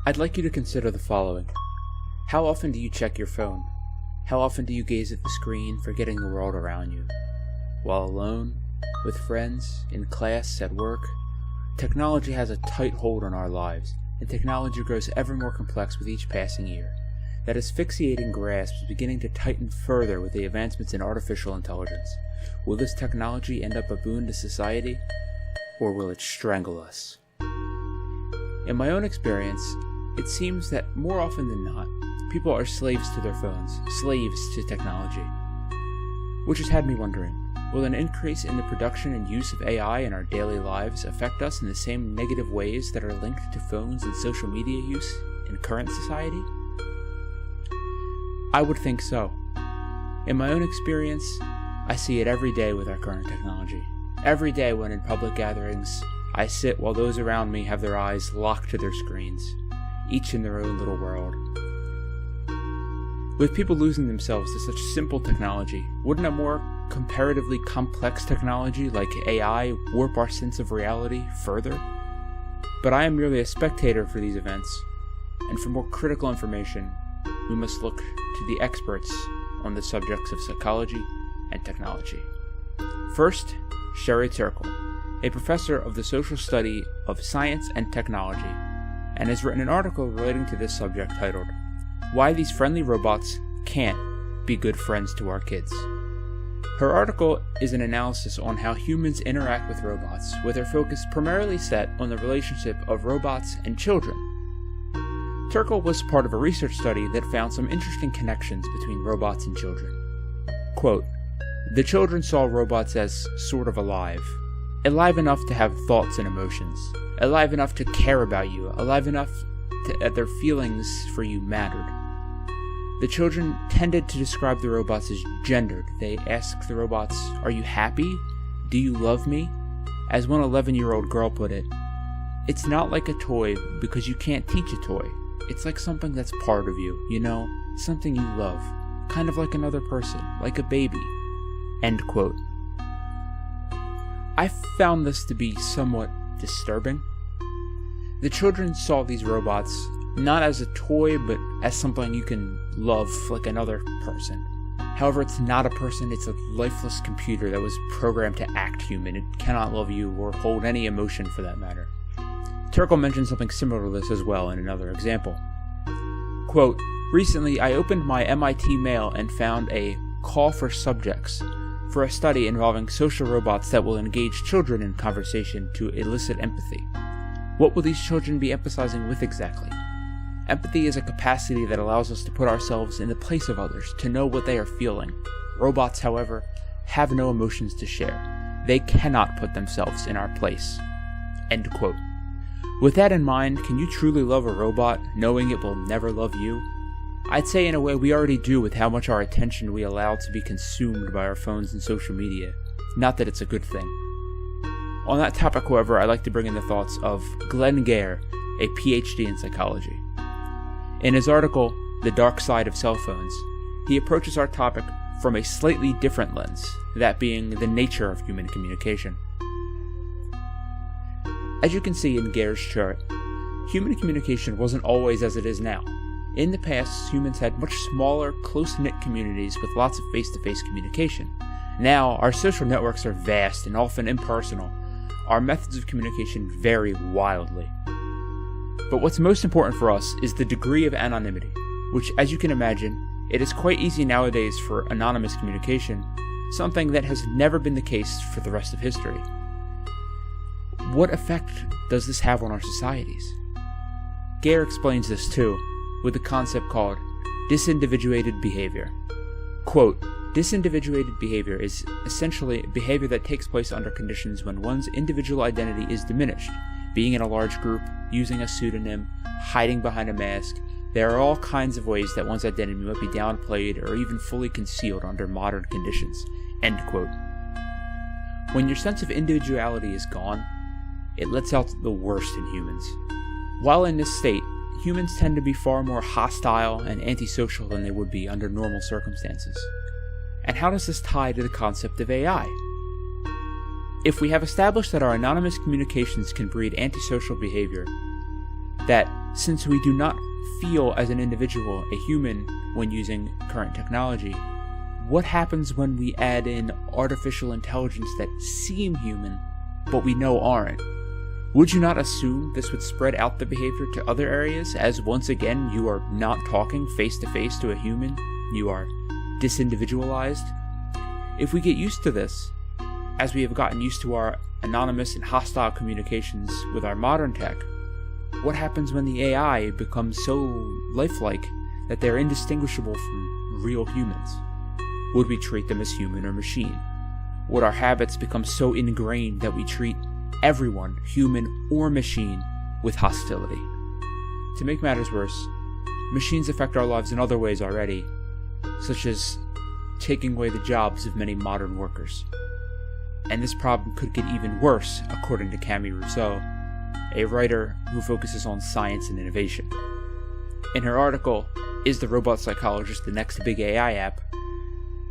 I'd like you to consider the following. How often do you check your phone? How often do you gaze at the screen, forgetting the world around you? While alone, with friends, in class, at work, technology has a tight hold on our lives, and technology grows ever more complex with each passing year. That asphyxiating grasp is beginning to tighten further with the advancements in artificial intelligence. Will this technology end up a boon to society, or will it strangle us? In my own experience, it seems that more often than not, people are slaves to their phones, slaves to technology. Which has had me wondering, will an increase in the production and use of AI in our daily lives affect us in the same negative ways that are linked to phones and social media use in current society? I would think so. In my own experience, I see it every day with our current technology. Every day when in public gatherings, I sit while those around me have their eyes locked to their screens, each in their own little world. With people losing themselves to such simple technology, wouldn't a more comparatively complex technology like AI warp our sense of reality further? But I am merely a spectator for these events, and for more critical information, we must look to the experts on the subjects of psychology and technology. First, Sherry Turkle, a professor of the social study of science and technology, and has written an article relating to this subject titled, "Why These Friendly Robots Can't Be Good Friends to Our Kids." Her article is an analysis on how humans interact with robots, with her focus primarily set on the relationship of robots and children. Turkle was part of a research study that found some interesting connections between robots and children. Quote, "The children saw robots as sort of alive enough to have thoughts and emotions, alive enough to care about you, alive enough that their feelings for you mattered. The children tended to describe the robots as gendered. They asked the robots, 'Are you happy? Do you love me?' As one 11-year-old girl put it, 'It's not like a toy because you can't teach a toy. It's like something that's part of you, you know, something you love, kind of like another person, like a baby.'" End quote. I found this to be somewhat disturbing. The children saw these robots not as a toy, but as something you can love like another person. However, it's not a person, it's a lifeless computer that was programmed to act human. It cannot love you or hold any emotion for that matter. Turkle mentioned something similar to this as well in another example. Quote, "Recently, I opened my MIT mail and found a call for subjects for a study involving social robots that will engage children in conversation to elicit empathy. What will these children be empathizing with exactly? Empathy is a capacity that allows us to put ourselves in the place of others, to know what they are feeling. Robots, however, have no emotions to share. They cannot put themselves in our place." End quote. With that in mind, can you truly love a robot, knowing it will never love you? I'd say in a way we already do with how much our attention we allow to be consumed by our phones and social media. Not that it's a good thing. On that topic, however, I'd like to bring in the thoughts of Glenn Gare, a PhD in psychology. In his article, The Dark Side of Cell Phones, he approaches our topic from a slightly different lens, that being the nature of human communication. As you can see in Gare's chart, human communication wasn't always as it is now. In the past, humans had much smaller, close-knit communities with lots of face-to-face communication. Now, our social networks are vast and often impersonal. Our methods of communication vary wildly. But what's most important for us is the degree of anonymity, which, as you can imagine, it is quite easy nowadays for anonymous communication, something that has never been the case for the rest of history. What effect does this have on our societies? Gare explains this too, with a concept called disindividuated behavior. Quote, "Disindividuated behavior is essentially behavior that takes place under conditions when one's individual identity is diminished. Being in a large group, using a pseudonym, hiding behind a mask, there are all kinds of ways that one's identity might be downplayed or even fully concealed under modern conditions." End quote. When your sense of individuality is gone, it lets out the worst in humans. While in this state, humans tend to be far more hostile and antisocial than they would be under normal circumstances. And how does this tie to the concept of AI? If we have established that our anonymous communications can breed antisocial behavior, that Since we do not feel as an individual, a human, when using current technology, what happens when we add in artificial intelligence that seem human, but we know aren't? Would you not assume this would spread out the behavior to other areas, as once again you are not talking face to face to a human, you are disindividualized? If we get used to this, as we have gotten used to our anonymous and hostile communications with our modern tech, what happens when the AI becomes so lifelike that they're indistinguishable from real humans? Would we treat them as human or machine? Would our habits become so ingrained that we treat everyone, human or machine, with hostility? To make matters worse, machines affect our lives in other ways already, such as taking away the jobs of many modern workers. And this problem could get even worse, according to Camille Rousseau, a writer who focuses on science and innovation. In her article, Is the Robot Psychologist the Next Big AI App?,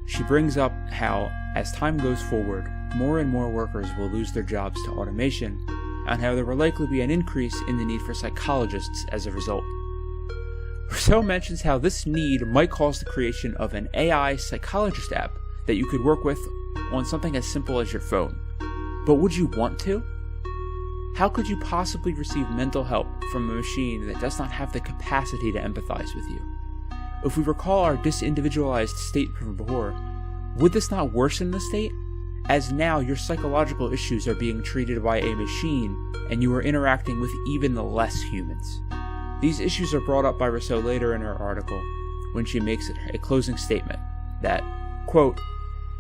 she brings up how, as time goes forward, more and more workers will lose their jobs to automation, and how there will likely be an increase in the need for psychologists as a result. Rousseau mentions how this need might cause the creation of an AI psychologist app that you could work with on something as simple as your phone. But would you want to? How could you possibly receive mental help from a machine that does not have the capacity to empathize with you? If we recall our disindividualized state from before, would this not worsen the state? As now your psychological issues are being treated by a machine, and you are interacting with even less humans. These issues are brought up by Rousseau later in her article, when she makes a closing statement that, quote,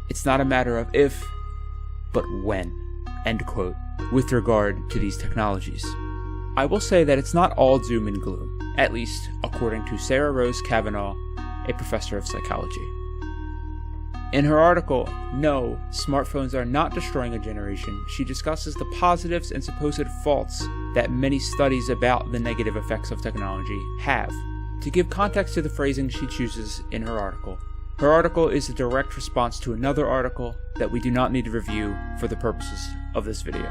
"It's not a matter of if, but when," end quote, with regard to these technologies. I will say that it's not all doom and gloom, at least according to Sarah Rose Kavanaugh, a professor of psychology. In her article, No, Smartphones Are Not Destroying a Generation, she discusses the positives and supposed faults that many studies about the negative effects of technology have. To give context to the phrasing she chooses in her article is a direct response to another article that we do not need to review for the purposes of this video.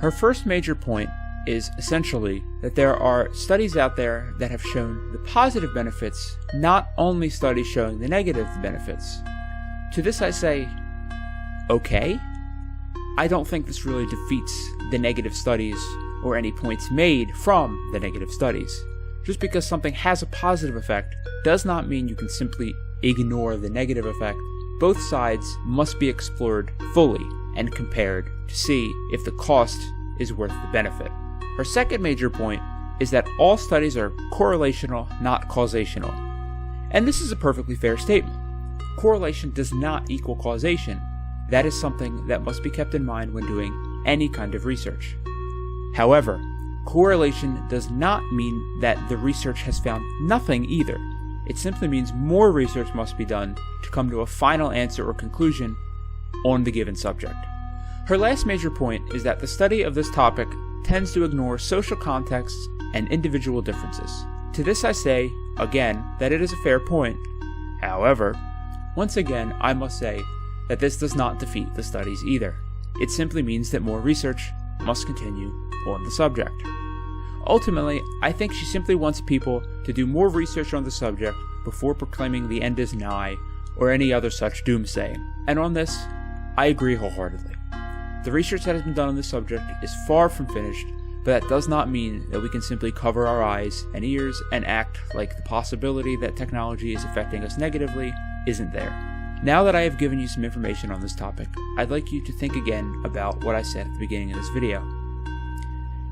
Her first major point is essentially that there are studies out there that have shown the positive benefits, not only studies showing the negative benefits. To this I say, okay. I don't think this really defeats the negative studies or any points made from the negative studies. Just because something has a positive effect does not mean you can simply ignore the negative effect. Both sides must be explored fully and compared to see if the cost is worth the benefit. Her second major point is that all studies are correlational, not causational. And this is a perfectly fair statement. Correlation does not equal causation. That is something that must be kept in mind when doing any kind of research. However, correlation does not mean that the research has found nothing either. It simply means more research must be done to come to a final answer or conclusion on the given subject. Her last major point is that the study of this topic tends to ignore social contexts and individual differences. To this I say, again, that it is a fair point. However, once again, I must say that this does not defeat the studies either. It simply means that more research must continue on the subject. Ultimately, I think she simply wants people to do more research on the subject before proclaiming the end is nigh or any other such doomsaying. And on this, I agree wholeheartedly. The research that has been done on this subject is far from finished, but that does not mean that we can simply cover our eyes and ears and act like the possibility that technology is affecting us negatively isn't there. Now that I have given you some information on this topic, I'd like you to think again about what I said at the beginning of this video.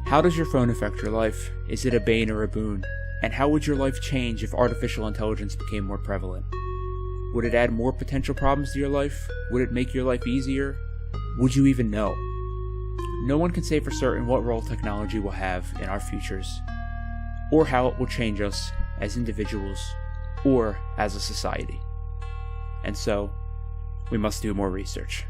How does your phone affect your life? Is it a bane or a boon? And how would your life change if artificial intelligence became more prevalent? Would it add more potential problems to your life? Would it make your life easier? Would you even know? No one can say for certain what role technology will have in our futures, or how it will change us as individuals or as a society. And so, we must do more research.